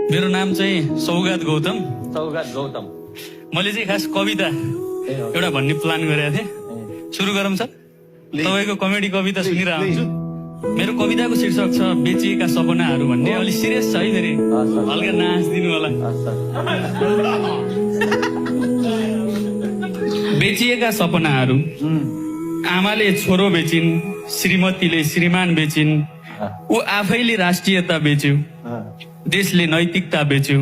मेरो नाम चाहिँ सौगात गौतम। मैले चाहिँ खास कविता एउटा भन्ने प्लान गरेको थिएँ। सुरु गरौँ सर? तपाईँको कमेडी कविता सुनिरहेको हुन्छु। मेरो कविताको शीर्षक छ बेचिएका सपनाहरू भन्ने। अलि सिरियस छ है, फेरि हल्का नाच्दिनु होला। बेचिएका सपनाहरू। आमाले छोरो बेचिन्, श्रीमतीले श्रीमान बेचिन्, ऊ आफैले राष्ट्रियता बेच्यो, देशले नैतिकता बेच्यो,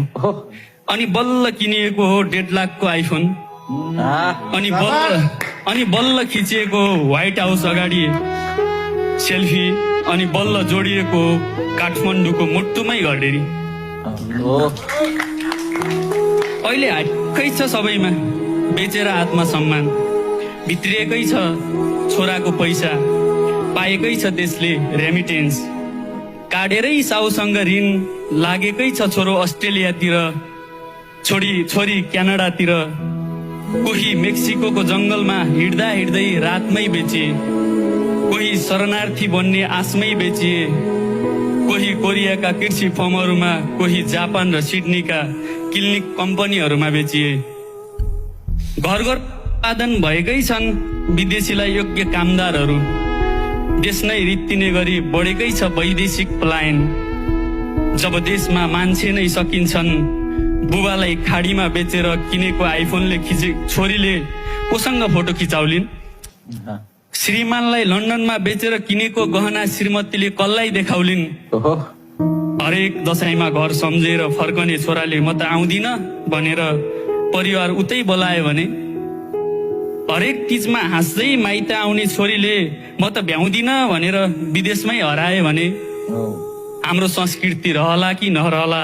अनि बल्ल किनिएको हो 1.5 लाखको आइफोन, अनि बल्ल खिचिएको व्हाइट हाउस अगाडि सेल्फी, अनि बल्ल जोडिएको काठमाडौँको मुटुमै घडेरी। अहिले हाटकै छ सबैमा बेचेर आत्मसम्मान, भित्रिएकै छ छोराको पैसा, पाएकै छ देशले रेमिटेन्स, काटेरै साउसँग ऋण लागेकै छ छोरो अस्ट्रेलियातिर, छोरी क्यानाडातिर, कोही मेक्सिको जंगलमा हिँड्दा हिँड्दै रातमै बेचिए, कोही शरणार्थी बन्ने आशमै बेचिए, कोही कोरियाका कृषि फर्महरूमा, कोही जापान र सिडनीका क्लिनिक कम्पनीहरूमा बेचिए। घर घर उत्पादन भएकै छन् विदेशीलाई योग्य कामदारहरू, देश नै रित्तिने गरी बढेकै छ वैदेशिक पलायन। जब देशमा मान्छे नै सकिन्छन्, बुबालाई खाडीमा बेचेर किनेको आइफोनले छोरीले कोसँग फोटो खिचाउलिन्, श्रीमानलाई लन्डनमा बेचेर किनेको गहना श्रीमतीले कसलाई देखाउलिन्। हरेक दशैंमा घर सम्झेर फर्कने छोराले म त आउँदिन भनेर परिवार उतै बोलायो भने, हरेक तीजमा हाँस्दै माइत आउने छोरीले म त भ्याउँदिन भनेर विदेशमै हराए भने, हाम्रो संस्कृति रहला कि नरहला,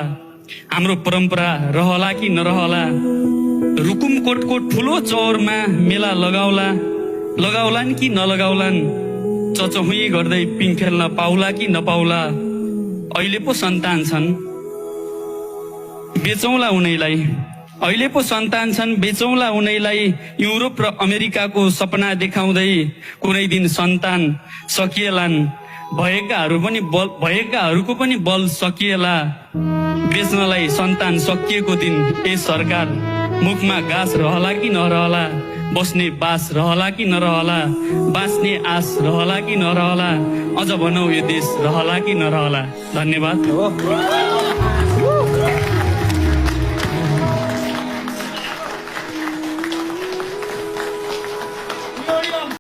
हाम्रो परम्परा रहला कि नरहला, रुकुमकोटको ठुलो चौरमा मेला लगाउलान् कि नलगाउलान्, चचहुई गर्दै पिङ खेल्न पाउला कि नपाउला, अहिले पो सन्तान छन् बेचौला उनैलाई, अहिले पो सन्तान छन् बेचौला उनैलाई, युरोप र अमेरिकाको सपना देखाउँदै कुनै दिन सन्तान सकिएलान्, भएकाहरूको पनि बल सकिएला, बेच्नलाई सन्तान सकिएको दिन ए सरकार, मुखमा गाँस रहला कि नरहला, बस्ने बास रहला कि नरहला, बाँच्ने आस रहला कि नरहला, अझ भनौ यो देश रहला कि नरहला। धन्यवाद।